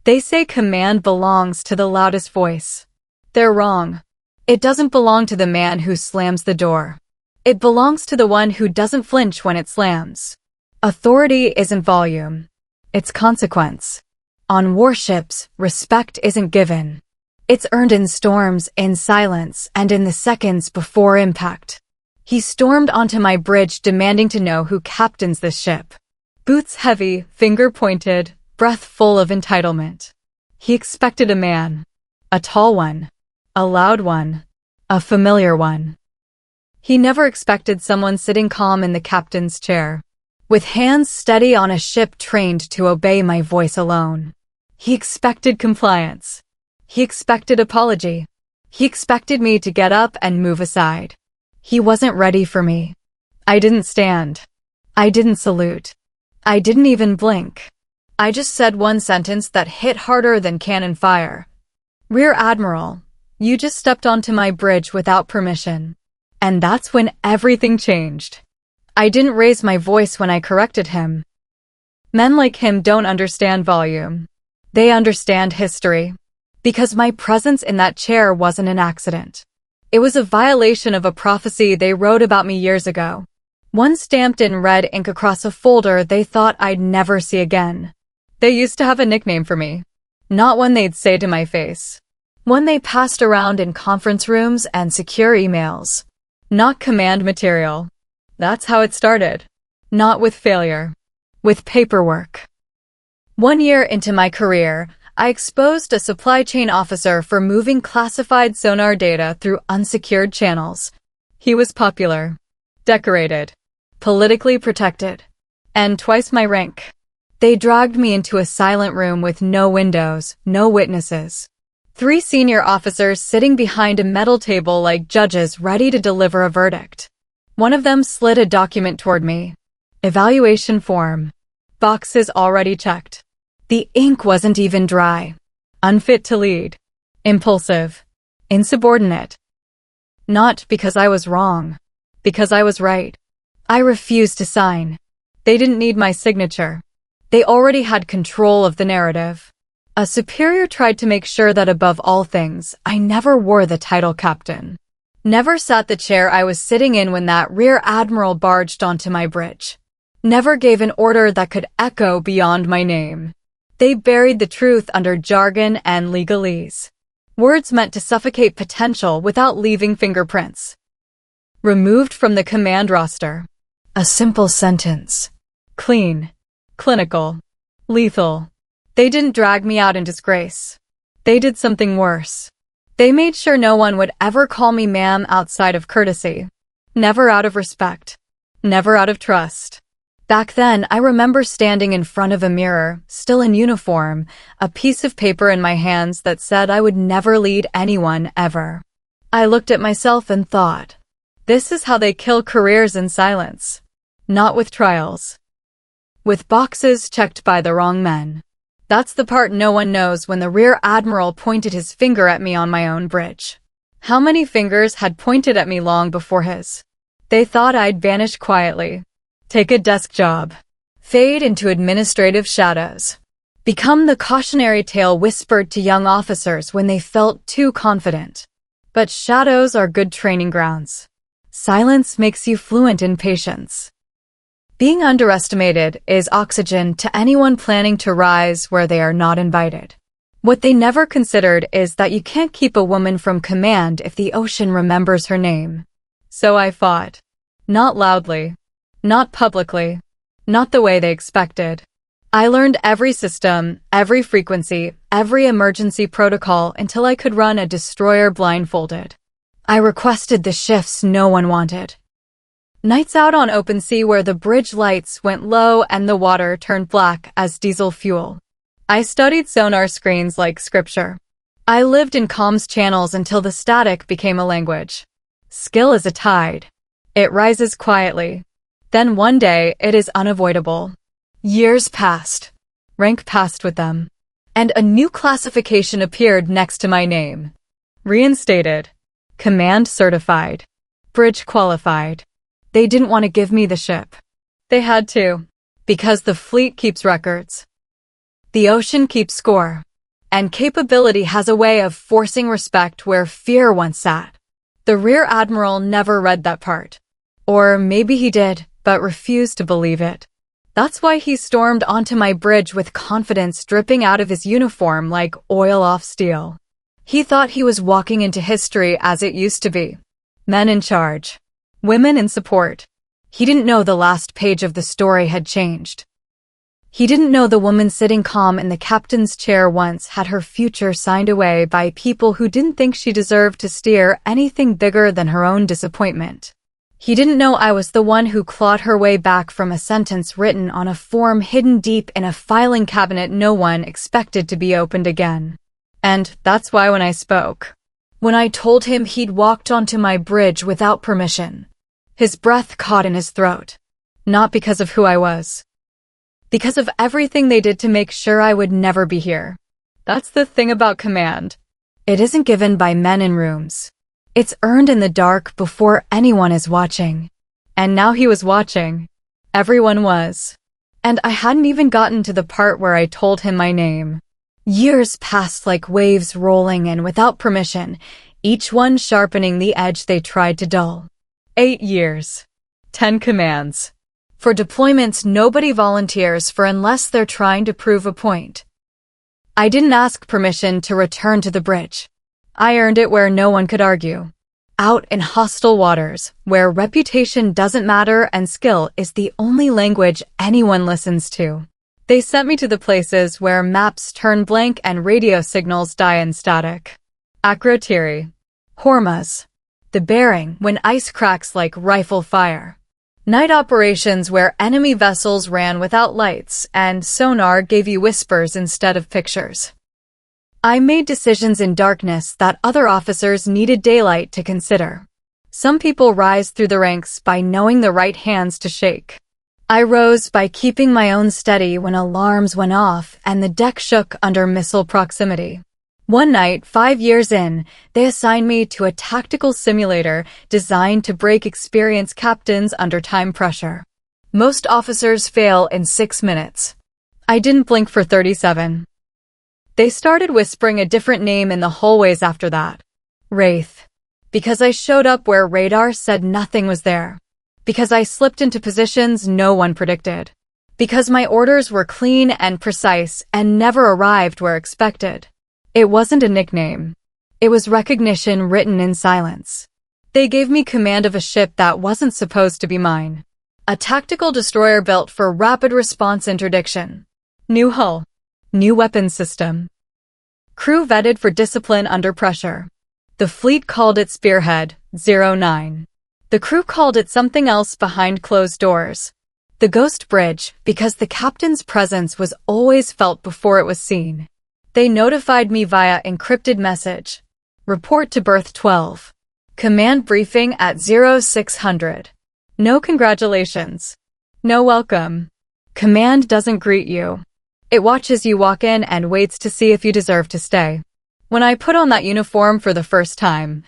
They say command belongs to the loudest voice. They're wrong. It doesn't belong to the man who slams the door. It belongs to the one who doesn't flinch when it slams. Authority isn't volume. It's consequence. On warships, respect isn't given. It's earned in storms, in silence, and in the seconds before impact. He stormed onto my bridge demanding to know who captains this ship. Boots heavy, finger pointed, breath full of entitlement. He expected a man. A tall one. A loud one. A familiar one. He never expected someone sitting calm in the captain's chair, with hands steady on a ship trained to obey my voice alone. He expected compliance. He expected apology. He expected me to get up and move aside. He wasn't ready for me. I didn't stand. I didn't salute. I didn't even blink. I just said one sentence that hit harder than cannon fire. Rear Admiral, you just stepped onto my bridge without permission. And that's when everything changed. I didn't raise my voice when I corrected him. Men like him don't understand volume. They understand history. Because my presence in that chair wasn't an accident. It was a violation of a prophecy they wrote about me years ago. One stamped in red ink across a folder they thought I'd never see again. They used to have a nickname for me. Not one they'd say to my face. One they passed around in conference rooms and secure emails. Not command material. That's how it started. Not with failure. With paperwork. 1 year into my career, I exposed a supply chain officer for moving classified sonar data through unsecured channels. He was popular, decorated, politically protected, and twice my rank. They dragged me into a silent room with no windows, no witnesses. 3 senior officers sitting behind a metal table like judges ready to deliver a verdict. One of them slid a document toward me. Evaluation form. Boxes already checked. The ink wasn't even dry. Unfit to lead. Impulsive. Insubordinate. Not because I was wrong. Because I was right. I refused to sign. They didn't need my signature. They already had control of the narrative. A superior tried to make sure that above all things, I never wore the title captain. Never sat the chair I was sitting in when that Rear Admiral barged onto my bridge. Never gave an order that could echo beyond my name. They buried the truth under jargon and legalese. Words meant to suffocate potential without leaving fingerprints. Removed from the command roster. A simple sentence. Clean. Clinical. Lethal. They didn't drag me out in disgrace. They did something worse. They made sure no one would ever call me ma'am outside of courtesy. Never out of respect. Never out of trust. Back then, I remember standing in front of a mirror, still in uniform, a piece of paper in my hands that said I would never lead anyone ever. I looked at myself and thought, this is how they kill careers in silence. Not with trials. With boxes checked by the wrong men. That's the part no one knows when the Rear Admiral pointed his finger at me on my own bridge. How many fingers had pointed at me long before his? They thought I'd vanish quietly. Take a desk job. Fade into administrative shadows. Become the cautionary tale whispered to young officers when they felt too confident. But shadows are good training grounds. Silence makes you fluent in patience. Being underestimated is oxygen to anyone planning to rise where they are not invited. What they never considered is that you can't keep a woman from command if the ocean remembers her name. So I fought. Not loudly. Not publicly. Not the way they expected. I learned every system, every frequency, every emergency protocol until I could run a destroyer blindfolded. I requested the shifts no one wanted. Nights out on open sea where the bridge lights went low and the water turned black as diesel fuel. I studied sonar screens like scripture. I lived in comms channels until the static became a language. Skill is a tide. It rises quietly. Then one day, it is unavoidable. Years passed. Rank passed with them. And a new classification appeared next to my name. Reinstated. Command certified. Bridge qualified. They didn't want to give me the ship. They had to. Because the fleet keeps records. The ocean keeps score. And capability has a way of forcing respect where fear once sat. The Rear Admiral never read that part. Or maybe he did, but refused to believe it. That's why he stormed onto my bridge with confidence dripping out of his uniform like oil off steel. He thought he was walking into history as it used to be. Men in charge. Women in support. He didn't know the last page of the story had changed. He didn't know the woman sitting calm in the captain's chair once had her future signed away by people who didn't think she deserved to steer anything bigger than her own disappointment. He didn't know I was the one who clawed her way back from a sentence written on a form hidden deep in a filing cabinet no one expected to be opened again. And that's why when I spoke, when I told him he'd walked onto my bridge without permission, his breath caught in his throat. Not because of who I was. Because of everything they did to make sure I would never be here. That's the thing about command. It isn't given by men in rooms. It's earned in the dark before anyone is watching. And now he was watching. Everyone was. And I hadn't even gotten to the part where I told him my name. Years passed like waves rolling in without permission, each one sharpening the edge they tried to dull. 8 years. 10 commands. For deployments nobody volunteers for unless they're trying to prove a point. I didn't ask permission to return to the bridge. I earned it where no one could argue. Out in hostile waters, where reputation doesn't matter and skill is the only language anyone listens to. They sent me to the places where maps turn blank and radio signals die in static. Akrotiri. Hormuz. The bearing when ice cracks like rifle fire. Night operations where enemy vessels ran without lights and sonar gave you whispers instead of pictures. I made decisions in darkness that other officers needed daylight to consider. Some people rise through the ranks by knowing the right hands to shake. I rose by keeping my own steady when alarms went off and the deck shook under missile proximity. One night, 5 years in, they assigned me to a tactical simulator designed to break experienced captains under time pressure. Most officers fail in 6 minutes. I didn't blink for 37. They started whispering a different name in the hallways after that. Wraith. Because I showed up where radar said nothing was there. Because I slipped into positions no one predicted. Because my orders were clean and precise and never arrived where expected. It wasn't a nickname. It was recognition written in silence. They gave me command of a ship that wasn't supposed to be mine. A tactical destroyer built for rapid response interdiction. New hull. New weapons system. Crew vetted for discipline under pressure. The fleet called it Spearhead 09. The crew called it something else behind closed doors. The Ghost Bridge, because the captain's presence was always felt before it was seen. They notified me via encrypted message. Report to berth 12. Command briefing at 0600. No congratulations. No welcome. Command doesn't greet you. It watches you walk in and waits to see if you deserve to stay. When I put on that uniform for the first time,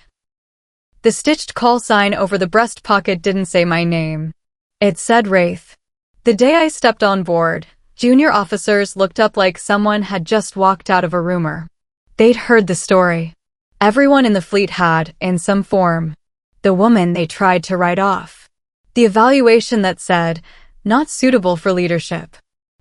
the stitched call sign over the breast pocket didn't say my name. It said Wraith. The day I stepped on board, junior officers looked up like someone had just walked out of a rumor. They'd heard the story. Everyone in the fleet had, in some form. The woman they tried to write off. The evaluation that said, not suitable for leadership.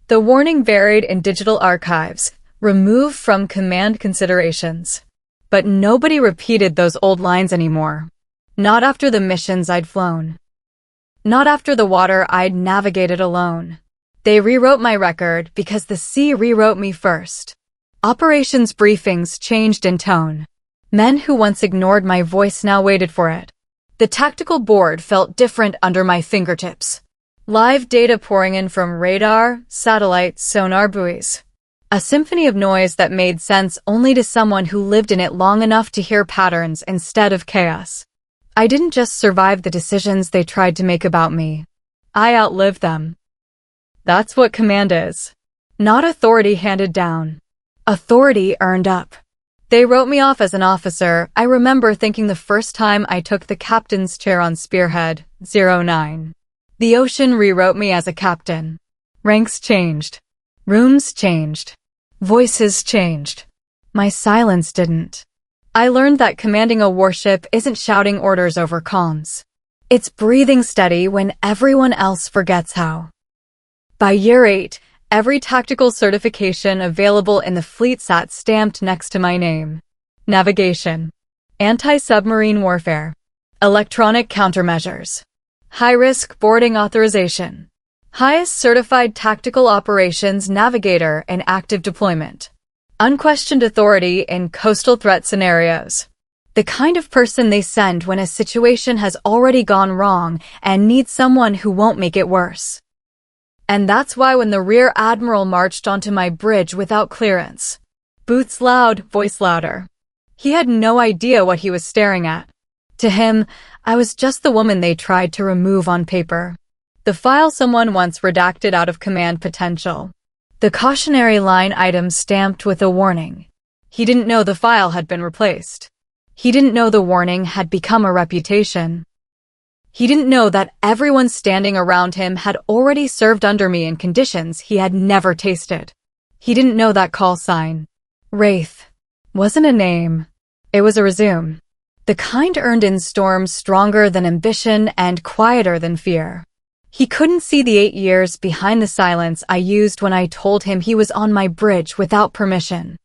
The warning buried in digital archives, removed from command considerations. But nobody repeated those old lines anymore. Not after the missions I'd flown. Not after the water I'd navigated alone. They rewrote my record because the sea rewrote me first. Operations briefings changed in tone. Men who once ignored my voice now waited for it. The tactical board felt different under my fingertips. Live data pouring in from radar, satellite, sonar buoys. A symphony of noise that made sense only to someone who lived in it long enough to hear patterns instead of chaos. I didn't just survive the decisions they tried to make about me. I outlived them. That's what command is. Not authority handed down. Authority earned up. They wrote me off as an officer. I remember thinking the first time I took the captain's chair on Spearhead 09. The ocean rewrote me as a captain. Ranks changed. Rooms changed. Voices changed. My silence didn't. I learned that commanding a warship isn't shouting orders over comms. It's breathing steady when everyone else forgets how. By year 8, every tactical certification available in the fleet sat stamped next to my name. Navigation. Anti-submarine warfare. Electronic countermeasures. High-risk boarding authorization. Highest certified tactical operations navigator in active deployment. Unquestioned authority in coastal threat scenarios. The kind of person they send when a situation has already gone wrong and needs someone who won't make it worse. And that's why when the Rear Admiral marched onto my bridge without clearance, boots loud, voice louder. He had no idea what he was staring at. To him, I was just the woman they tried to remove on paper. The file someone once redacted out of command potential. The cautionary line item stamped with a warning. He didn't know the file had been replaced. He didn't know the warning had become a reputation. He didn't know that everyone standing around him had already served under me in conditions he had never tasted. He didn't know that call sign. Wraith. Wasn't a name. It was a resume. The kind earned in storms stronger than ambition and quieter than fear. He couldn't see the 8 years behind the silence I used when I told him he was on my bridge without permission.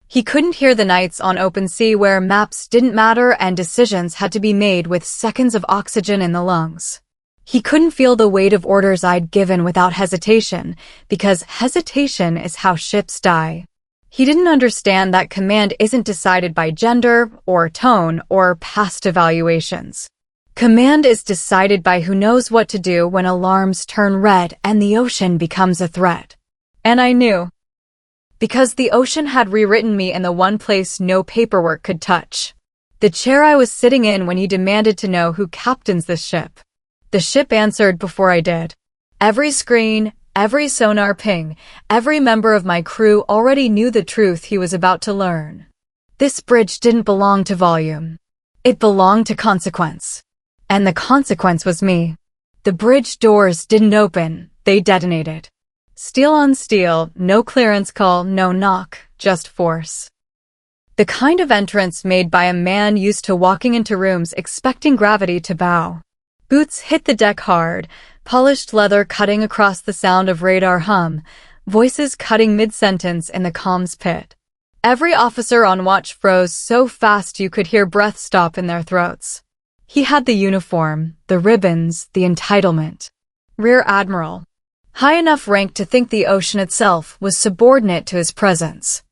He couldn't hear the nights on open sea where maps didn't matter and decisions had to be made with seconds of oxygen in the lungs. He couldn't feel the weight of orders I'd given without hesitation, because hesitation is how ships die. He didn't understand that command isn't decided by gender, or tone, or past evaluations. Command is decided by who knows what to do when alarms turn red and the ocean becomes a threat. And I knew. Because the ocean had rewritten me in the one place no paperwork could touch. The chair I was sitting in when he demanded to know who captains this ship. The ship answered before I did. Every screen, every sonar ping, every member of my crew already knew the truth he was about to learn. This bridge didn't belong to volume. It belonged to consequence. And the consequence was me. The bridge doors didn't open, they detonated. Steel on steel, no clearance call, no knock, just force. The kind of entrance made by a man used to walking into rooms expecting gravity to bow. Boots hit the deck hard, polished leather cutting across the sound of radar hum, voices cutting mid-sentence in the comms pit. Every officer on watch froze so fast you could hear breath stop in their throats. He had the uniform, the ribbons, the entitlement. Rear Admiral. High enough rank to think the ocean itself was subordinate to his presence.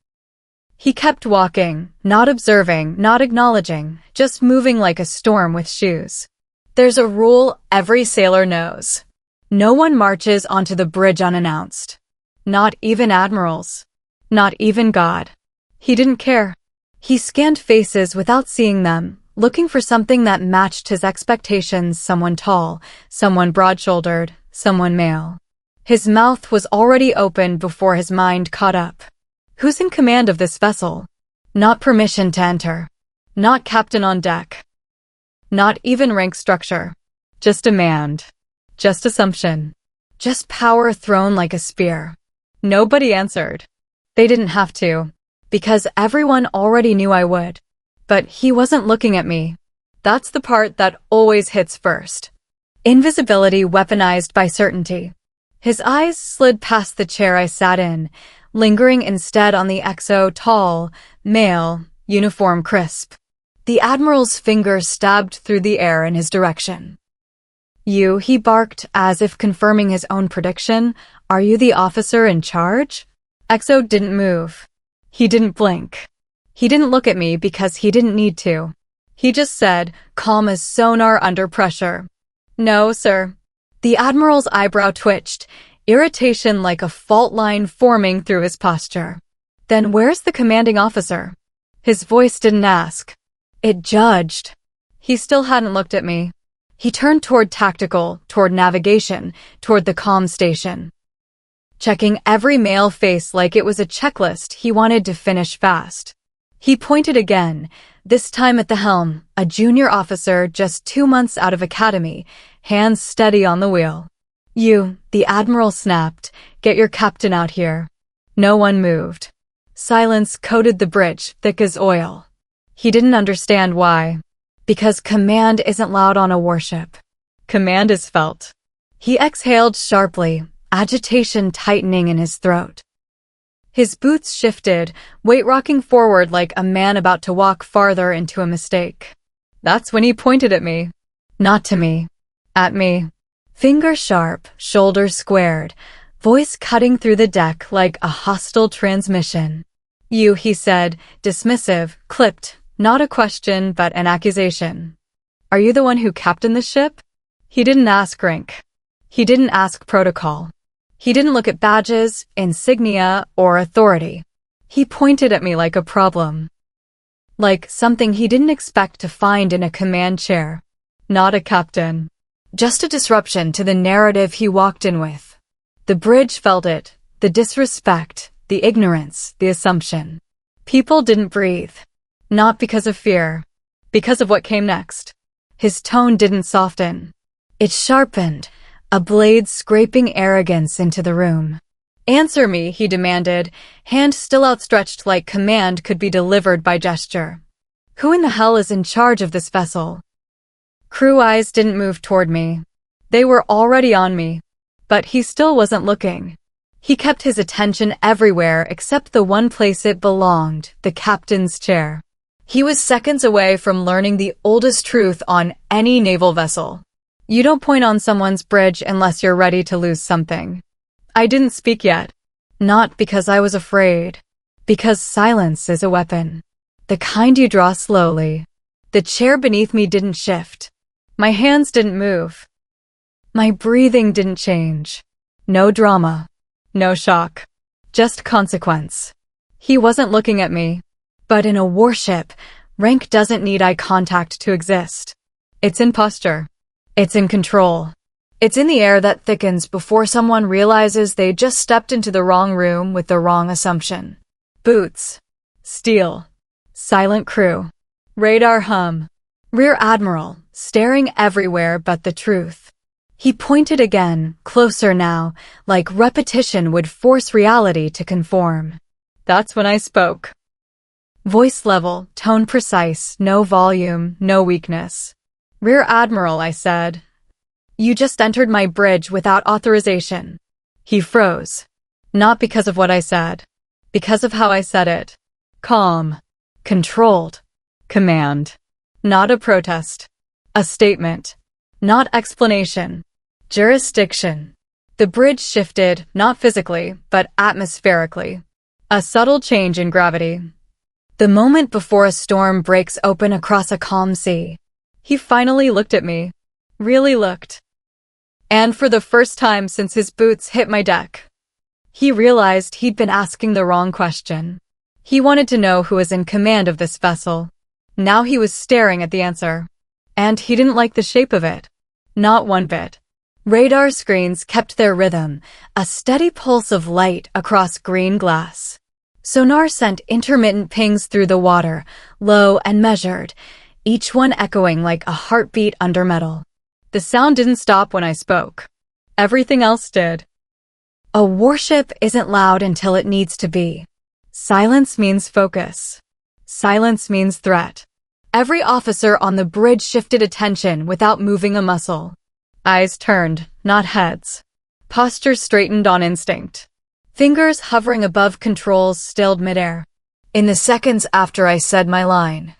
He kept walking, not observing, not acknowledging, just moving like a storm with shoes. There's a rule every sailor knows. No one marches onto the bridge unannounced. Not even admirals. Not even God. He didn't care. He scanned faces without seeing them, looking for something that matched his expectations, someone tall, someone broad-shouldered, someone male. His mouth was already open before his mind caught up. Who's in command of this vessel? Not permission to enter. Not captain on deck. Not even rank structure. Just demand. Just assumption. Just power thrown like a spear. Nobody answered. They didn't have to, because everyone already knew I would. But he wasn't looking at me. That's the part that always hits first. Invisibility weaponized by certainty. His eyes slid past the chair I sat in, lingering instead on the XO tall, male, uniform crisp. The Admiral's finger stabbed through the air in his direction. You, he barked, as if confirming his own prediction. Are you the officer in charge? XO didn't move. He didn't blink. He didn't look at me because he didn't need to. He just said, calm as sonar under pressure. No, sir. The Admiral's eyebrow twitched, irritation like a fault line forming through his posture. Then where's the commanding officer? His voice didn't ask. It judged. He still hadn't looked at me. He turned toward tactical, toward navigation, toward the comm station. Checking every male face like it was a checklist he wanted to finish fast. He pointed again, this time at the helm, a junior officer just 2 months out of academy, hands steady on the wheel. You, the Admiral snapped, get your captain out here. No one moved. Silence coated the bridge, thick as oil. He didn't understand why. Because command isn't loud on a warship. Command is felt. He exhaled sharply, agitation tightening in his throat. His boots shifted, weight rocking forward like a man about to walk farther into a mistake. That's when he pointed at me. Not to me. At me. Finger sharp, shoulders squared, voice cutting through the deck like a hostile transmission. You, he said, dismissive, clipped, not a question but an accusation. Are you the one who captained the ship? He didn't ask rank. He didn't ask protocol. He didn't look at badges, insignia, or authority. He pointed at me like a problem. Like something he didn't expect to find in a command chair. Not a captain. Just a disruption to the narrative he walked in with. The bridge felt it, the disrespect, the ignorance, the assumption. People didn't breathe. Not because of fear. Because of what came next. His tone didn't soften. It sharpened, a blade scraping arrogance into the room. Answer me, he demanded, hand still outstretched like command could be delivered by gesture. Who in the hell is in charge of this vessel? Crew eyes didn't move toward me. They were already on me. But he still wasn't looking. He kept his attention everywhere except the one place it belonged, the captain's chair. He was seconds away from learning the oldest truth on any naval vessel. You don't point on someone's bridge unless you're ready to lose something. I didn't speak yet. Not because I was afraid. Because silence is a weapon. The kind you draw slowly. The chair beneath me didn't shift. My hands didn't move. My breathing didn't change. No drama. No shock. Just consequence. He wasn't looking at me. But in a warship, rank doesn't need eye contact to exist. It's in posture. It's in control. It's in the air that thickens before someone realizes they just stepped into the wrong room with the wrong assumption. Boots. Steel. Silent crew. Radar hum. Rear Admiral, staring everywhere but the truth. He pointed again, closer now, like repetition would force reality to conform. That's when I spoke. Voice level, tone precise, no volume, no weakness. Rear Admiral, I said. You just entered my bridge without authorization. He froze. Not because of what I said. Because of how I said it. Calm. Controlled. Command. Not a protest. A statement. Not explanation. Jurisdiction. The bridge shifted, not physically, but atmospherically. A subtle change in gravity. The moment before a storm breaks open across a calm sea. He finally looked at me. Really looked. And for the first time since his boots hit my deck, he realized he'd been asking the wrong question. He wanted to know who was in command of this vessel. Now he was staring at the answer. And he didn't like the shape of it. Not one bit. Radar screens kept their rhythm, a steady pulse of light across green glass. Sonar sent intermittent pings through the water, low and measured, each one echoing like a heartbeat under metal. The sound didn't stop when I spoke. Everything else did. A warship isn't loud until it needs to be. Silence means focus. Silence means threat. Every officer on the bridge shifted attention without moving a muscle. Eyes turned, not heads. Posture straightened on instinct. Fingers hovering above controls stilled midair. In the seconds after I said my line.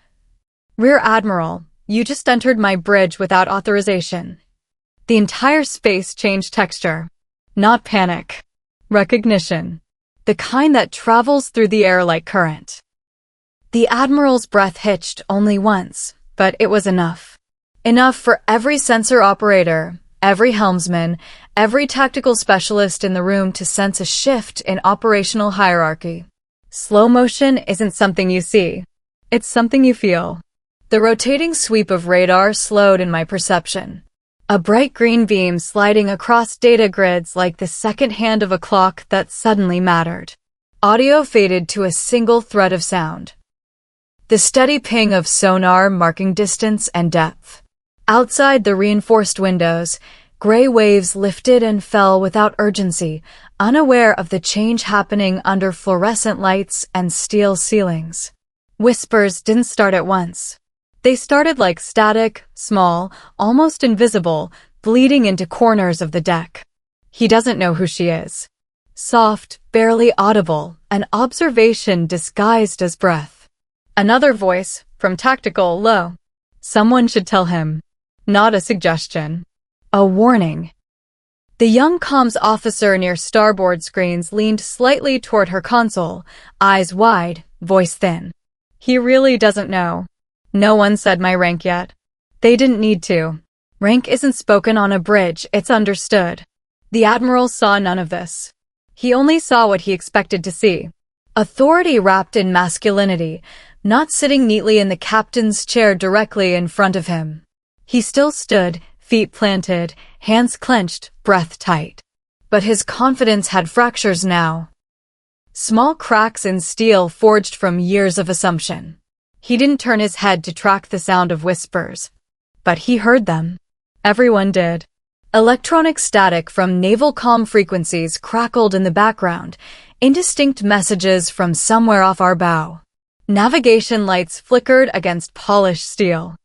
Rear Admiral, you just entered my bridge without authorization. The entire space changed texture. Not panic. Recognition. The kind that travels through the air like current. The Admiral's breath hitched only once, but it was enough. Enough for every sensor operator, every helmsman, every tactical specialist in the room to sense a shift in operational hierarchy. Slow motion isn't something you see. It's something you feel. The rotating sweep of radar slowed in my perception. A bright green beam sliding across data grids like the second hand of a clock that suddenly mattered. Audio faded to a single thread of sound. The steady ping of sonar marking distance and depth. Outside the reinforced windows, gray waves lifted and fell without urgency, unaware of the change happening under fluorescent lights and steel ceilings. Whispers didn't start at once. They started like static, small, almost invisible, bleeding into corners of the deck. He doesn't know who she is. Soft, barely audible, an observation disguised as breath. Another voice, from tactical, low. Someone should tell him. Not a suggestion. A warning. The young comms officer near starboard screens leaned slightly toward her console, eyes wide, voice thin. He really doesn't know. No one said my rank yet. They didn't need to. Rank isn't spoken on a bridge, it's understood. The Admiral saw none of this. He only saw what he expected to see. Authority wrapped in masculinity, not sitting neatly in the captain's chair directly in front of him. He still stood, feet planted, hands clenched, breath tight. But his confidence had fractures now. Small cracks in steel forged from years of assumption. He didn't turn his head to track the sound of whispers. But he heard them. Everyone did. Electronic static from naval comm frequencies crackled in the background, indistinct messages from somewhere off our bow. Navigation lights flickered against polished steel.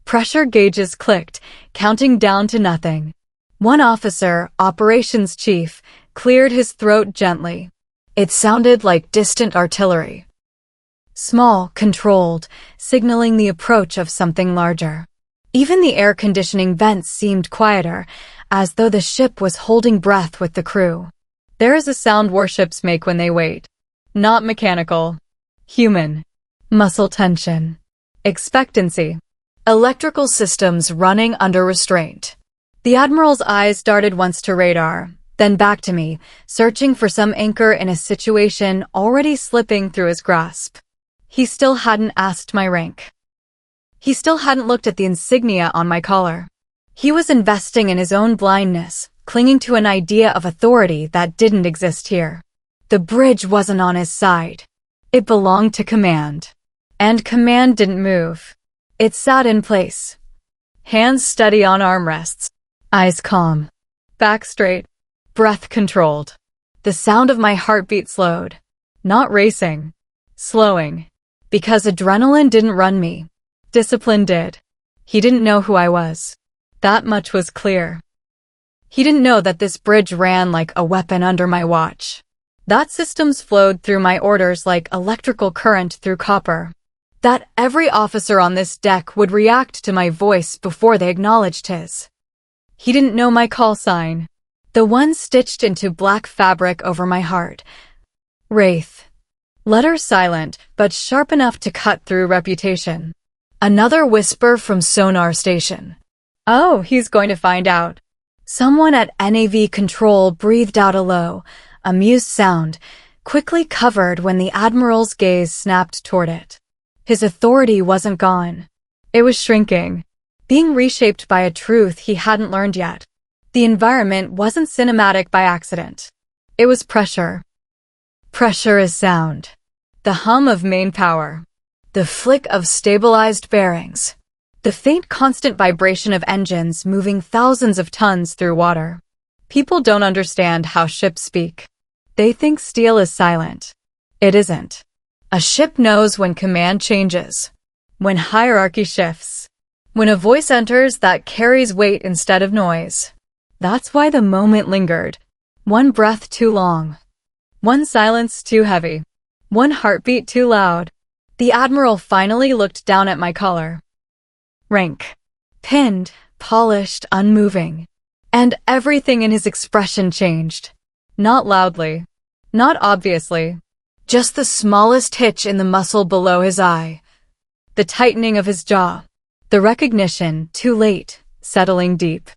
Pressure gauges clicked, counting down to nothing. One officer, operations chief, cleared his throat gently. It sounded like distant artillery. Small, controlled, signaling the approach of something larger. Even the air conditioning vents seemed quieter, as though the ship was holding breath with the crew. There is a sound warships make when they wait. Not mechanical. Human. Muscle tension. Expectancy. Electrical systems running under restraint. The Admiral's eyes darted once to radar, then back to me, searching for some anchor in a situation already slipping through his grasp. He still hadn't asked my rank. He still hadn't looked at the insignia on my collar. He was investing in his own blindness, clinging to an idea of authority that didn't exist here. The bridge wasn't on his side. It belonged to command. And command didn't move. It sat in place. Hands steady on armrests. Eyes calm. Back straight. Breath controlled. The sound of my heartbeat slowed. Not racing. Slowing. Because adrenaline didn't run me. Discipline did. He didn't know who I was. That much was clear. He didn't know that this bridge ran like a weapon under my watch. That systems flowed through my orders like electrical current through copper. That every officer on this deck would react to my voice before they acknowledged his. He didn't know my call sign. The one stitched into black fabric over my heart. Wraith. Letter silent, but sharp enough to cut through reputation. Another whisper from sonar station. Oh, he's going to find out. Someone at NAV control breathed out a low, amused sound, quickly covered when the Admiral's gaze snapped toward it. His authority wasn't gone. It was shrinking, being reshaped by a truth he hadn't learned yet. The environment wasn't cinematic by accident. It was pressure. Pressure is sound. The hum of main power. The flick of stabilized bearings. The faint constant vibration of engines moving thousands of tons through water. People don't understand how ships speak. They think steel is silent. It isn't. A ship knows when command changes. When hierarchy shifts. When a voice enters that carries weight instead of noise. That's why the moment lingered. One breath too long. One silence too heavy. One heartbeat too loud. The Admiral finally looked down at my collar. Rank. Pinned, polished, unmoving. And everything in his expression changed. Not loudly. Not obviously. Just the smallest hitch in the muscle below his eye. The tightening of his jaw. The recognition, too late, settling deep.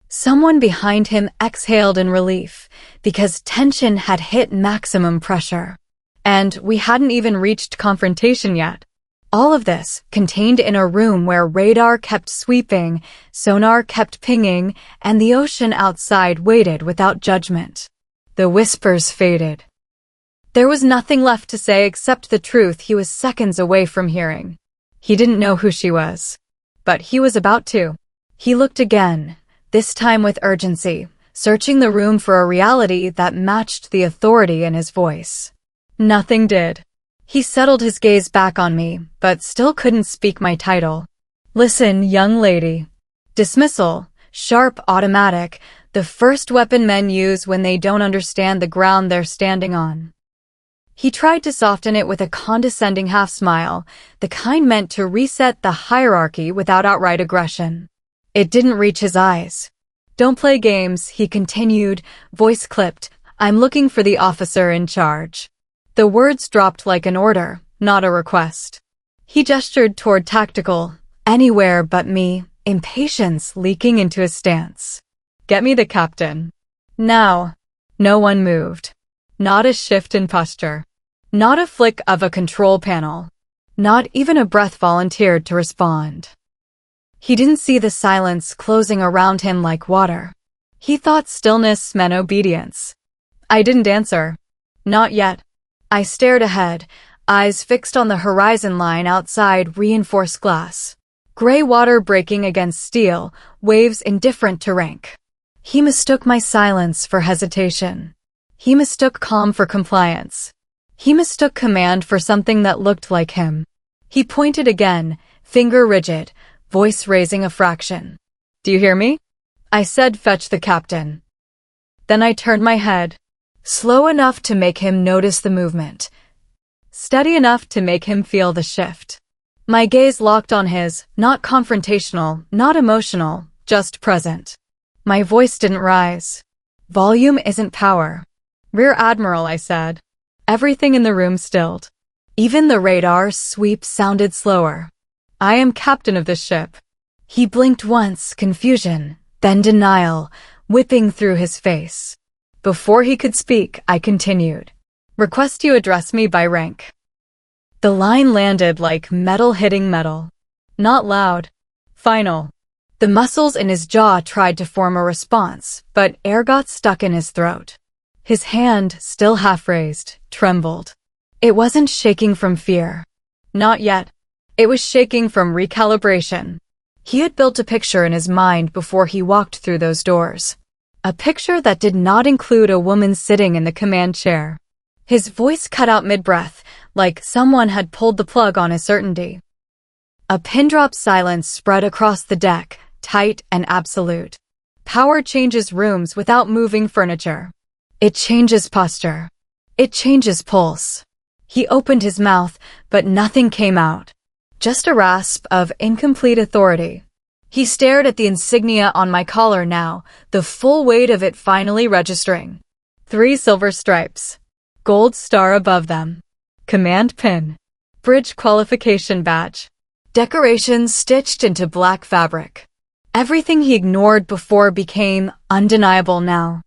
Someone behind him exhaled in relief, because tension had hit maximum pressure. And we hadn't even reached confrontation yet. All of this contained in a room where radar kept sweeping, sonar kept pinging, and the ocean outside waited without judgment. The whispers faded. There was nothing left to say except the truth he was seconds away from hearing. He didn't know who she was. But he was about to. He looked again, this time with urgency, searching the room for a reality that matched the authority in his voice. Nothing did. He settled his gaze back on me, but still couldn't speak my title. Listen, young lady. Dismissal, sharp, automatic, the first weapon men use when they don't understand the ground they're standing on. He tried to soften it with a condescending half-smile, the kind meant to reset the hierarchy without outright aggression. It didn't reach his eyes. Don't play games, he continued, voice clipped. I'm looking for the officer in charge. The words dropped like an order, not a request. He gestured toward tactical, anywhere but me, impatience leaking into his stance. Get me the captain. Now. No one moved. Not a shift in posture. Not a flick of a control panel. Not even a breath volunteered to respond. He didn't see the silence closing around him like water. He thought stillness meant obedience. I didn't answer. Not yet. I stared ahead, eyes fixed on the horizon line outside reinforced glass. Gray water breaking against steel, waves indifferent to rank. He mistook my silence for hesitation. He mistook calm for compliance. He mistook command for something that looked like him. He pointed again, finger rigid, voice raising a fraction. Do you hear me? I said, fetch the captain. Then I turned my head, slow enough to make him notice the movement, steady enough to make him feel the shift. My gaze locked on his, not confrontational, not emotional, just present. My voice didn't rise. Volume isn't power. Rear Admiral, I said. Everything in the room stilled. Even the radar sweep sounded slower. I am captain of this ship. He blinked once, confusion, then denial, whipping through his face. Before he could speak, I continued. Request you address me by rank. The line landed like metal hitting metal. Not loud. Final. The muscles in his jaw tried to form a response, but air got stuck in his throat. His hand, still half raised, trembled. It wasn't shaking from fear. Not yet. It was shaking from recalibration. He had built a picture in his mind before he walked through those doors. A picture that did not include a woman sitting in the command chair. His voice cut out mid-breath, like someone had pulled the plug on his certainty. A pin-drop silence spread across the deck, tight and absolute. Power changes rooms without moving furniture. It changes posture. It changes pulse. He opened his mouth, but nothing came out. Just a rasp of incomplete authority. He stared at the insignia on my collar now, the full weight of it finally registering. 3 silver stripes. Gold star above them. Command pin. Bridge qualification badge. Decorations stitched into black fabric. Everything he ignored before became undeniable now.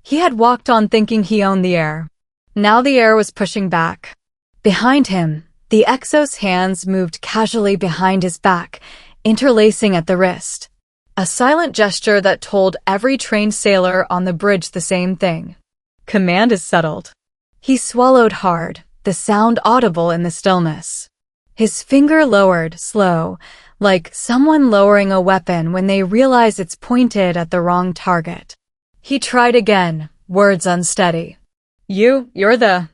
He had walked on thinking he owned the air. Now the air was pushing back. Behind him, the Exos hands moved casually behind his back, interlacing at the wrist. A silent gesture that told every trained sailor on the bridge the same thing. Command is settled. He swallowed hard, the sound audible in the stillness. His finger lowered, slow, like someone lowering a weapon when they realize it's pointed at the wrong target. He tried again, words unsteady. You're the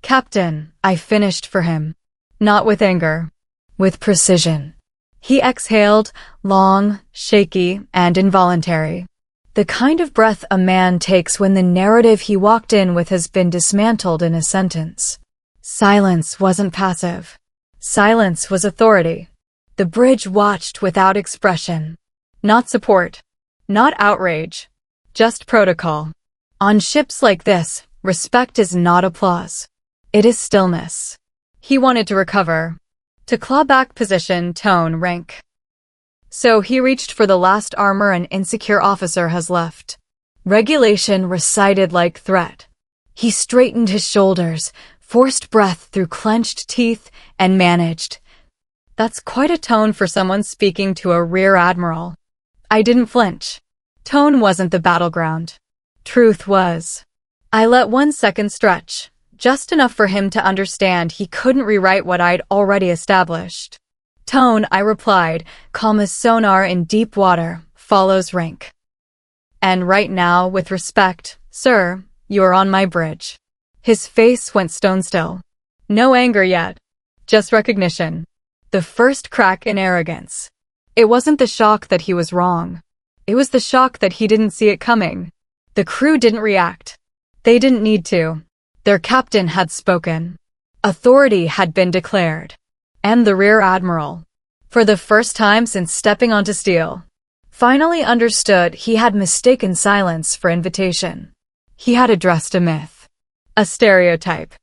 captain, I finished for him. Not with anger. With precision. He exhaled, long, shaky, and involuntary. The kind of breath a man takes when the narrative he walked in with has been dismantled in a sentence. Silence wasn't passive. Silence was authority. The bridge watched without expression. Not support. Not outrage. Just protocol. On ships like this, respect is not applause. It is stillness. He wanted to recover. To claw back position, tone, rank. So he reached for the last armor an insecure officer has left. Regulation recited like threat. He straightened his shoulders, forced breath through clenched teeth, and managed. That's quite a tone for someone speaking to a rear admiral. I didn't flinch. Tone wasn't the battleground. Truth was. I let 1 second stretch, just enough for him to understand he couldn't rewrite what I'd already established. Tone, I replied, calm as sonar in deep water, follows rank. And right now, with respect, sir, you are on my bridge. His face went stone still. No anger yet. Just recognition. The first crack in arrogance. It wasn't the shock that he was wrong. It was the shock that he didn't see it coming. The crew didn't react. They didn't need to. Their captain had spoken. Authority had been declared. And the Rear Admiral, for the first time since stepping onto steel, finally understood he had mistaken silence for invitation. He had addressed a myth. A stereotype.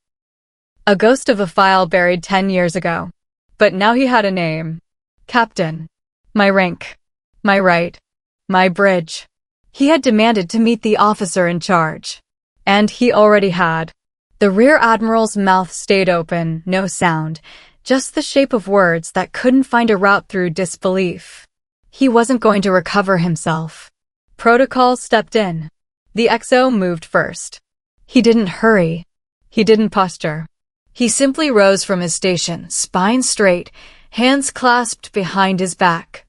A ghost of a file buried 10 years ago. But now he had a name. Captain. My rank. My right. My bridge. He had demanded to meet the officer in charge. And he already had. The Rear Admiral's mouth stayed open, no sound, just the shape of words that couldn't find a route through disbelief. He wasn't going to recover himself. Protocol stepped in. The XO moved first. He didn't hurry. He didn't posture. He simply rose from his station, spine straight, hands clasped behind his back,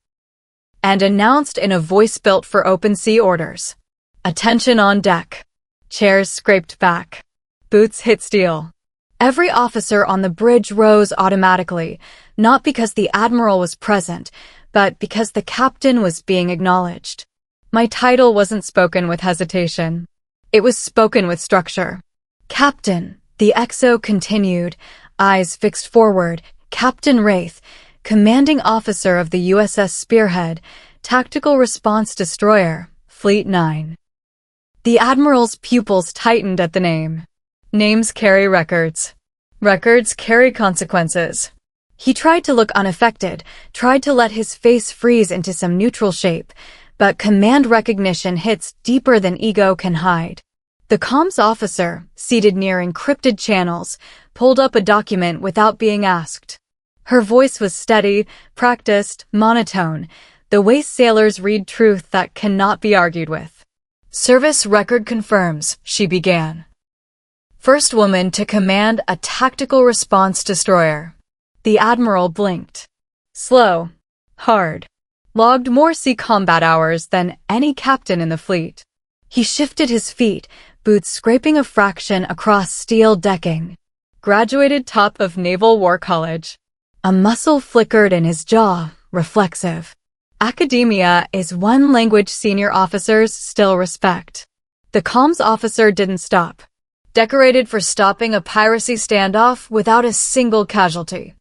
and announced in a voice built for open sea orders. Attention on deck. Chairs scraped back. Boots hit steel. Every officer on the bridge rose automatically, not because the Admiral was present, but because the captain was being acknowledged. My title wasn't spoken with hesitation. It was spoken with structure. Captain, the XO continued, eyes fixed forward, Captain Wraith, commanding officer of the USS Spearhead, Tactical Response Destroyer, Fleet 9. The Admiral's pupils tightened at the name. Names carry records. Records carry consequences. He tried to look unaffected, tried to let his face freeze into some neutral shape, but command recognition hits deeper than ego can hide. The comms officer, seated near encrypted channels, pulled up a document without being asked. Her voice was steady, practiced, monotone, the way sailors read truth that cannot be argued with. Service record confirms, she began. First woman to command a tactical response destroyer. The Admiral blinked. Slow. Hard. Logged more sea combat hours than any captain in the fleet. He shifted his feet, boots scraping a fraction across steel decking. Graduated top of Naval War College. A muscle flickered in his jaw, reflexive. Academia is one language senior officers still respect. The comms officer didn't stop. Decorated for stopping a piracy standoff without a single casualty.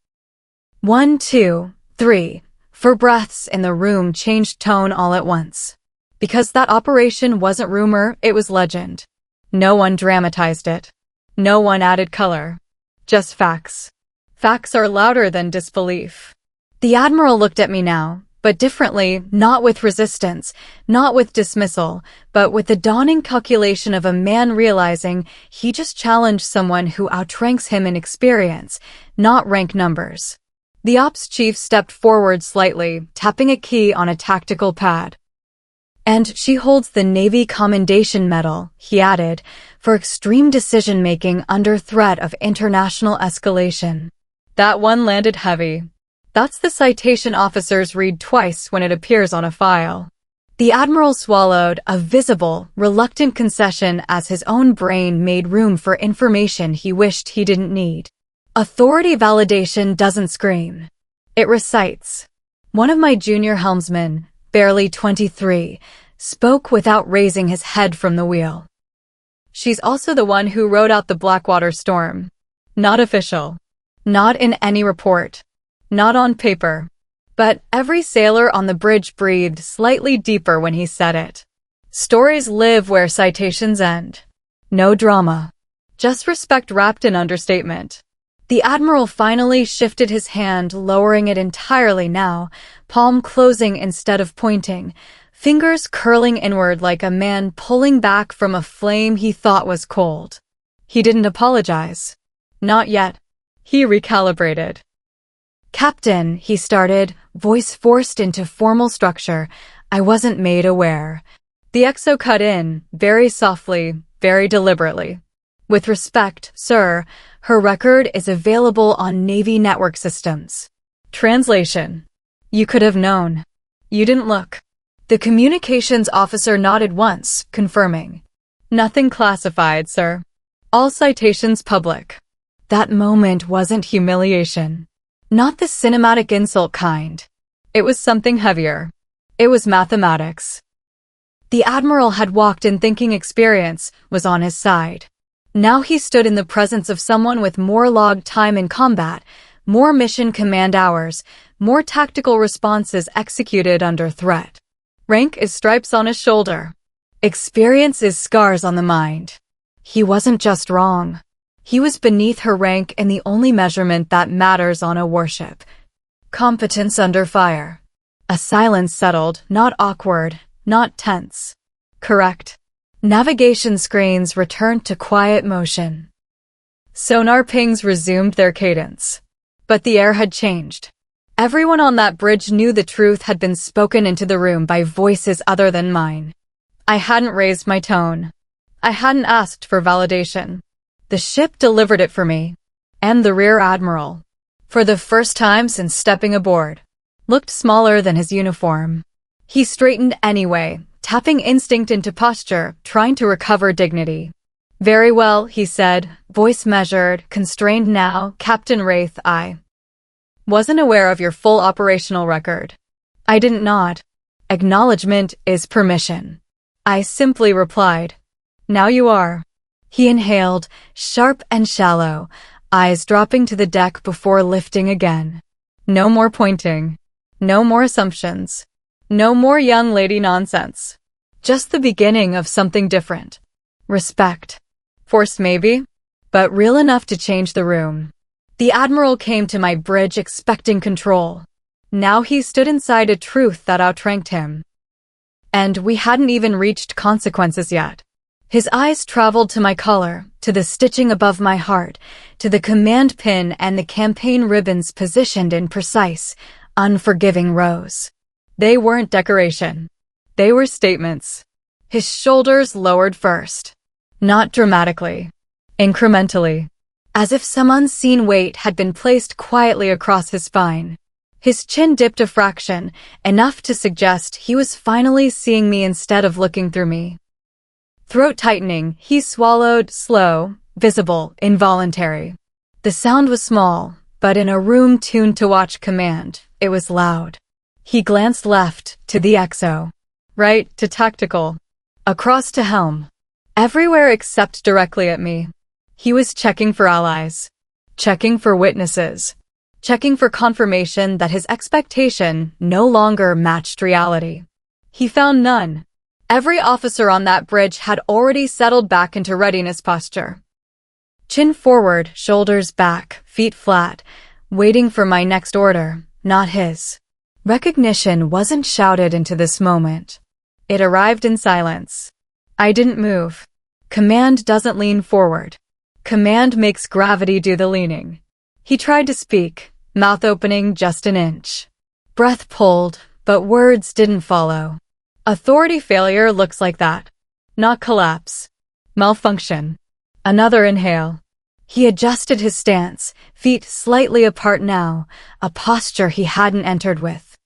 1, 2, 3. 4 breaths in the room changed tone all at once. Because that operation wasn't rumor, it was legend. No one dramatized it. No one added color. Just facts. Facts are louder than disbelief. The Admiral looked at me now, but differently, not with resistance, not with dismissal, but with the dawning calculation of a man realizing he just challenged someone who outranks him in experience, not rank numbers. The ops chief stepped forward slightly, tapping a key on a tactical pad. And she holds the Navy Commendation Medal, he added, for extreme decision-making under threat of international escalation. That one landed heavy. That's the citation officers read twice when it appears on a file. The Admiral swallowed a visible, reluctant concession as his own brain made room for information he wished he didn't need. Authority validation doesn't scream. It recites. One of my junior helmsmen, barely 23, spoke without raising his head from the wheel. She's also the one who rode out the Blackwater storm. Not official. Not in any report. Not on paper. But every sailor on the bridge breathed slightly deeper when he said it. Stories live where citations end. No drama. Just respect wrapped in understatement. The Admiral finally shifted his hand, lowering it entirely now, palm closing instead of pointing, fingers curling inward like a man pulling back from a flame he thought was cold. He didn't apologize. Not yet. He recalibrated. Captain, he started, voice forced into formal structure. I wasn't made aware. The XO cut in, very softly, very deliberately. With respect, sir, her record is available on Navy network systems. Translation. You could have known. You didn't look. The communications officer nodded once, confirming. Nothing classified, sir. All citations public. That moment wasn't humiliation. Not the cinematic insult kind. It was something heavier. It was mathematics. The Admiral had walked in thinking experience was on his side. Now he stood in the presence of someone with more logged time in combat, more mission command hours, more tactical responses executed under threat. Rank is stripes on his shoulder. Experience is scars on the mind. He wasn't just wrong. He was beneath her rank in the only measurement that matters on a warship. Competence under fire. A silence settled, not awkward, not tense. Correct. Navigation screens returned to quiet motion. Sonar pings resumed their cadence. But the air had changed. Everyone on that bridge knew the truth had been spoken into the room by voices other than mine. I hadn't raised my tone. I hadn't asked for validation. The ship delivered it for me. And the Rear Admiral, for the first time since stepping aboard, looked smaller than his uniform. He straightened anyway, tapping instinct into posture, trying to recover dignity. Very well, he said, voice measured, constrained now, Captain Wraith, I wasn't aware of your full operational record. I didn't nod. Acknowledgement is permission. I simply replied. Now you are. He inhaled, sharp and shallow, eyes dropping to the deck before lifting again. No more pointing. No more assumptions. No more young lady nonsense. Just the beginning of something different. Respect. Forced maybe, but real enough to change the room. The Admiral came to my bridge expecting control. Now he stood inside a truth that outranked him. And we hadn't even reached consequences yet. His eyes traveled to my collar, to the stitching above my heart, to the command pin and the campaign ribbons positioned in precise, unforgiving rows. They weren't decoration. They were statements. His shoulders lowered first. Not dramatically. Incrementally. As if some unseen weight had been placed quietly across his spine. His chin dipped a fraction, enough to suggest he was finally seeing me instead of looking through me. Throat tightening, he swallowed, slow, visible, involuntary. The sound was small, but in a room tuned to watch command, it was loud. He glanced left, to the XO. Right, to tactical. Across to helm. Everywhere except directly at me. He was checking for allies. Checking for witnesses. Checking for confirmation that his expectation no longer matched reality. He found none. Every officer on that bridge had already settled back into readiness posture. Chin forward, shoulders back, feet flat, waiting for my next order, not his. Recognition wasn't shouted into this moment. It arrived in silence. I didn't move. Command doesn't lean forward. Command makes gravity do the leaning. He tried to speak, mouth opening just an inch. Breath pulled, but words didn't follow. Authority failure looks like that. Not collapse. Malfunction. Another inhale. He adjusted his stance, feet slightly apart now, a posture he hadn't entered with.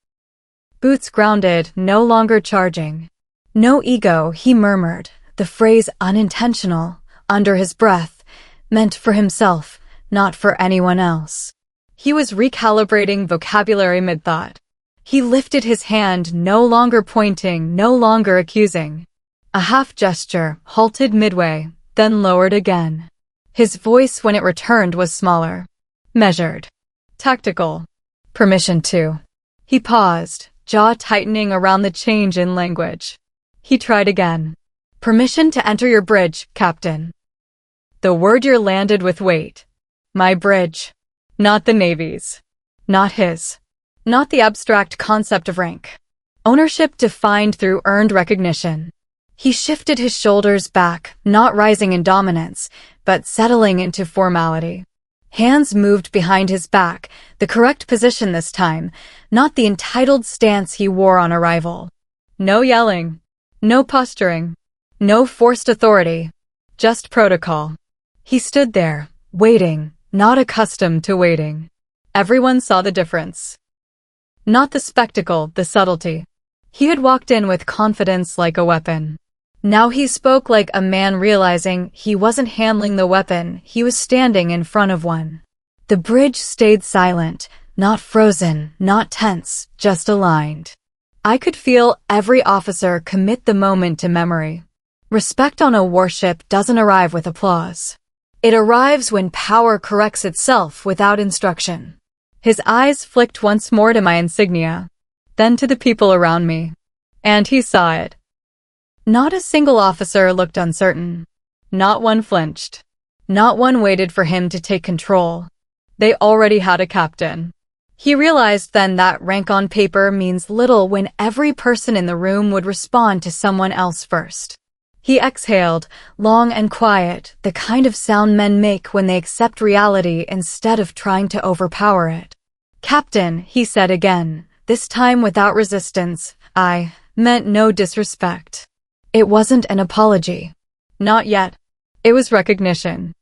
Boots grounded, no longer charging. No ego, he murmured, the phrase unintentional, under his breath, meant for himself, not for anyone else. He was recalibrating vocabulary mid-thought. He lifted his hand, no longer pointing, no longer accusing. A half gesture, halted midway, then lowered again. His voice when it returned was smaller. Measured. Tactical. Permission to. He paused, jaw tightening around the change in language. He tried again. Permission to enter your bridge, Captain. The word "your" landed with weight. My bridge. Not the Navy's. Not his. Not the abstract concept of rank. Ownership defined through earned recognition. He shifted his shoulders back, not rising in dominance, but settling into formality. Hands moved behind his back, the correct position this time, not the entitled stance he wore on arrival. No yelling. No posturing. No forced authority. Just protocol. He stood there, waiting, not accustomed to waiting. Everyone saw the difference. Not the spectacle, the subtlety. He had walked in with confidence like a weapon. Now he spoke like a man realizing he wasn't handling the weapon, he was standing in front of one. The bridge stayed silent, not frozen, not tense, just aligned. I could feel every officer commit the moment to memory. Respect on a warship doesn't arrive with applause. It arrives when power corrects itself without instruction. His eyes flicked once more to my insignia, then to the people around me. And he saw it. Not a single officer looked uncertain. Not one flinched. Not one waited for him to take control. They already had a captain. He realized then that rank on paper means little when every person in the room would respond to someone else first. He exhaled, long and quiet, the kind of sound men make when they accept reality instead of trying to overpower it. "Captain," he said again, this time without resistance. I meant no disrespect. It wasn't an apology. Not yet. It was recognition.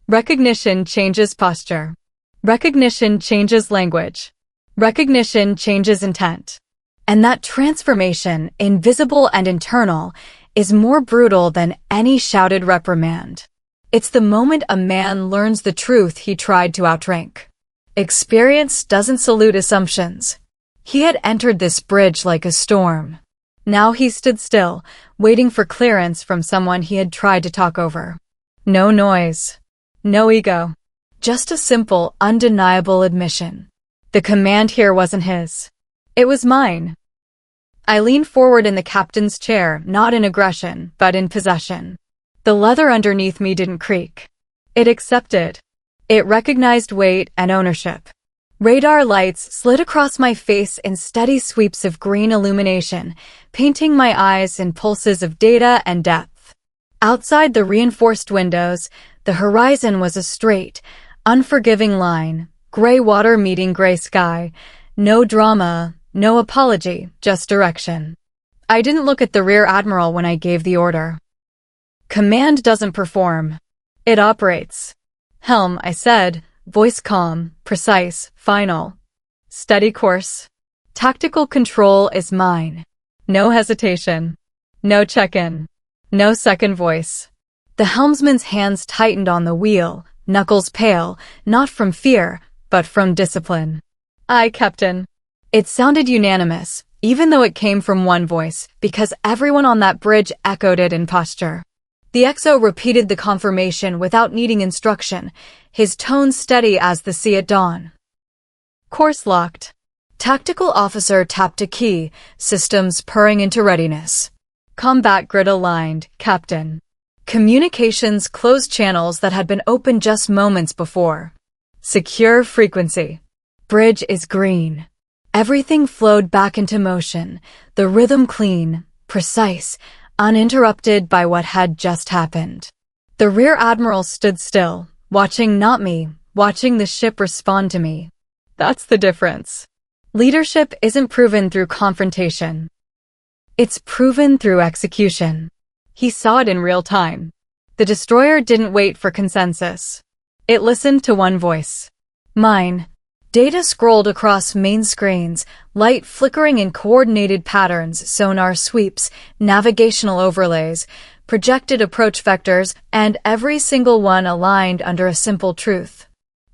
Recognition changes posture. Recognition changes language. Recognition changes intent. And that transformation, invisible and internal, is more brutal than any shouted reprimand. It's the moment a man learns the truth he tried to outrank. Experience doesn't salute assumptions. He had entered this bridge like a storm. Now he stood still, waiting for clearance from someone he had tried to talk over. No noise. No ego. Just a simple, undeniable admission. The command here wasn't his. It was mine. I leaned forward in the captain's chair, not in aggression, but in possession. The leather underneath me didn't creak. It accepted. It recognized weight and ownership. Radar lights slid across my face in steady sweeps of green illumination, painting my eyes in pulses of data and depth. Outside the reinforced windows, the horizon was a straight, unforgiving line, gray water meeting gray sky. No drama, no apology, just direction. I didn't look at the Rear Admiral when I gave the order. Command doesn't perform. It operates. "Helm," I said, voice calm, precise, final. "Steady course. Tactical control is mine." No hesitation. No check-in. No second voice. The helmsman's hands tightened on the wheel, knuckles pale, not from fear, but from discipline. "Aye, Captain." It sounded unanimous, even though it came from one voice, because everyone on that bridge echoed it in posture. The XO repeated the confirmation without needing instruction, his tone steady as the sea at dawn. Course locked. Tactical officer tapped a key, systems purring into readiness. Combat grid aligned, Captain. Communications closed channels that had been open just moments before. Secure frequency. Bridge is green. Everything flowed back into motion, the rhythm clean, precise, uninterrupted by what had just happened. The Rear Admiral stood still, watching not me, watching the ship respond to me. That's the difference. Leadership isn't proven through confrontation. It's proven through execution. He saw it in real time. The destroyer didn't wait for consensus. It listened to one voice. Mine. Data scrolled across main screens, light flickering in coordinated patterns, sonar sweeps, navigational overlays, projected approach vectors, and every single one aligned under a simple truth.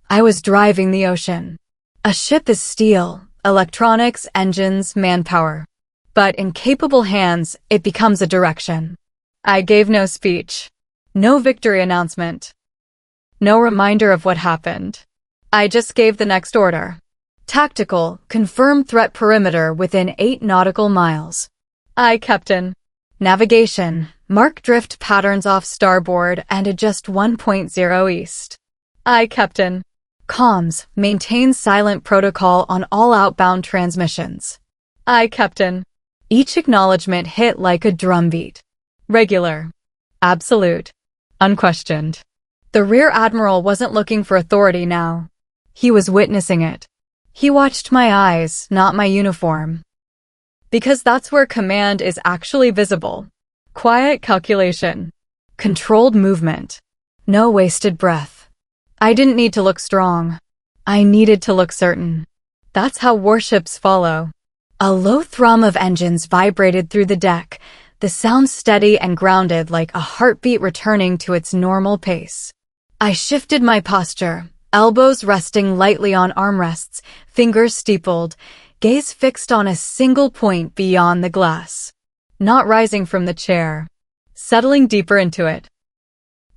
I was driving the ocean. A ship is steel, electronics, engines, manpower. But in capable hands, it becomes a direction. I gave no speech. No victory announcement. No reminder of what happened. I just gave the next order. Tactical, confirm threat perimeter within 8 nautical miles. Aye, Captain. Navigation, mark drift patterns off starboard and adjust 1.0 east. Aye, Captain. Comms, maintain silent protocol on all outbound transmissions. Aye, Captain. Each acknowledgement hit like a drumbeat. Regular. Absolute. Unquestioned. The Rear Admiral wasn't looking for authority now. He was witnessing it. He watched my eyes, not my uniform. Because that's where command is actually visible. Quiet calculation. Controlled movement. No wasted breath. I didn't need to look strong. I needed to look certain. That's how warships follow. A low thrum of engines vibrated through the deck, the sound steady and grounded like a heartbeat returning to its normal pace. I shifted my posture, elbows resting lightly on armrests, fingers steepled, gaze fixed on a single point beyond the glass. Not rising from the chair, settling deeper into it.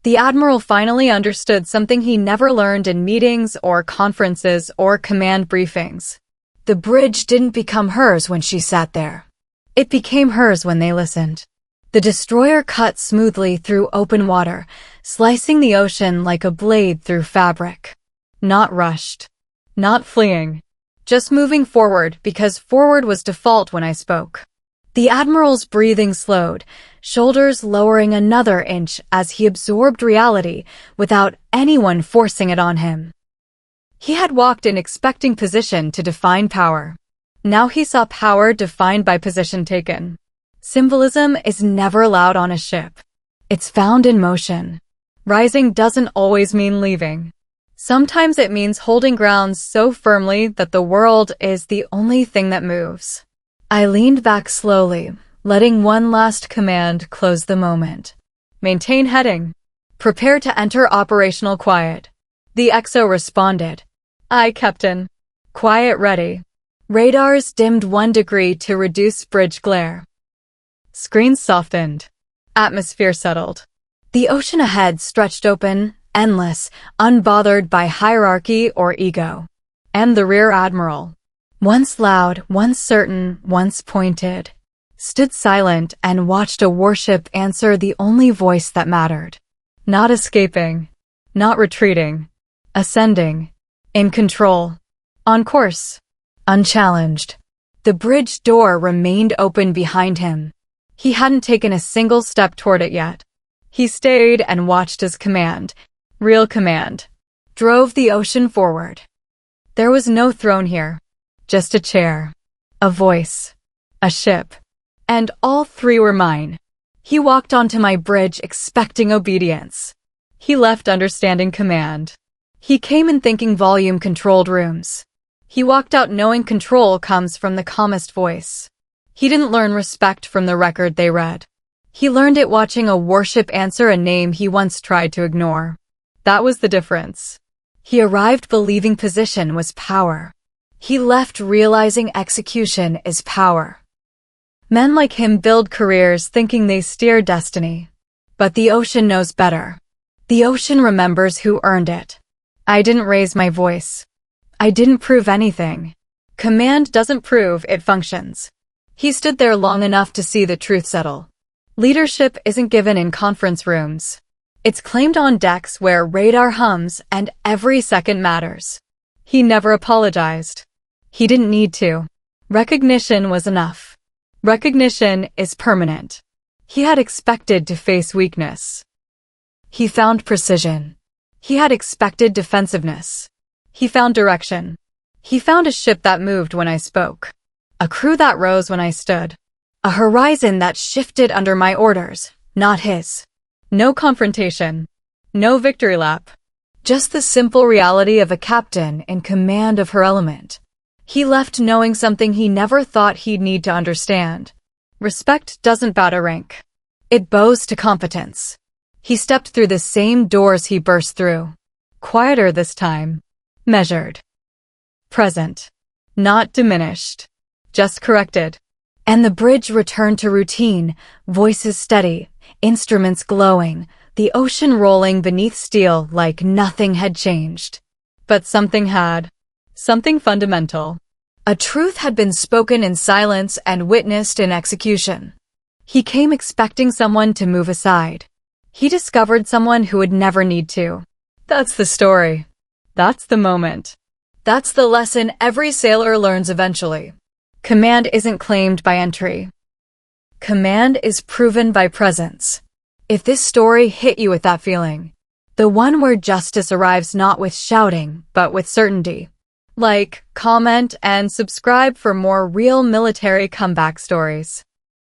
The Admiral finally understood something he never learned in meetings or conferences or command briefings. The bridge didn't become hers when she sat there. It became hers when they listened. The destroyer cut smoothly through open water, slicing the ocean like a blade through fabric. Not rushed. Not fleeing. Just moving forward because forward was default when I spoke. The Admiral's breathing slowed, shoulders lowering another inch as he absorbed reality without anyone forcing it on him. He had walked in expecting position to define power. Now he saw power defined by position taken. Symbolism is never allowed on a ship. It's found in motion. Rising doesn't always mean leaving. Sometimes it means holding ground so firmly that the world is the only thing that moves. I leaned back slowly, letting one last command close the moment. Maintain heading. Prepare to enter operational quiet. The XO responded. Aye, Captain. Quiet ready. Radars dimmed 1 degree to reduce bridge glare. Screens softened. Atmosphere settled. The ocean ahead stretched open, endless, unbothered by hierarchy or ego. And the Rear Admiral, once loud, once certain, once pointed, stood silent and watched a warship answer the only voice that mattered. Not escaping. Not retreating. Ascending. In control. On course. Unchallenged. The bridge door remained open behind him. He hadn't taken a single step toward it yet. He stayed and watched his command, real command, drove the ocean forward. There was no throne here. Just a chair, a voice, a ship, and all three were mine. He walked onto my bridge expecting obedience. He left understanding command. He came in thinking volume-controlled rooms. He walked out knowing control comes from the calmest voice. He didn't learn respect from the record they read. He learned it watching a warship answer a name he once tried to ignore. That was the difference. He arrived believing position was power. He left realizing execution is power. Men like him build careers thinking they steer destiny. But the ocean knows better. The ocean remembers who earned it. I didn't raise my voice. I didn't prove anything. Command doesn't prove, it functions. He stood there long enough to see the truth settle. Leadership isn't given in conference rooms. It's claimed on decks where radar hums and every second matters. He never apologized. He didn't need to. Recognition was enough. Recognition is permanent. He had expected to face weakness. He found precision. He had expected defensiveness. He found direction. He found a ship that moved when I spoke. A crew that rose when I stood. A horizon that shifted under my orders, not his. No confrontation. No victory lap. Just the simple reality of a captain in command of her element. He left knowing something he never thought he'd need to understand. Respect doesn't bow to rank. It bows to competence. He stepped through the same doors he burst through. Quieter this time. Measured. Present. Not diminished. Just corrected. And the bridge returned to routine, voices steady, instruments glowing, the ocean rolling beneath steel like nothing had changed. But something had. Something fundamental. A truth had been spoken in silence and witnessed in execution. He came expecting someone to move aside. He discovered someone who would never need to. That's the story. That's the moment. That's the lesson every sailor learns eventually. Command isn't claimed by entry. Command is proven by presence. If this story hit you with that feeling, the one where justice arrives not with shouting, but with certainty. Like, comment, and subscribe for more real military comeback stories.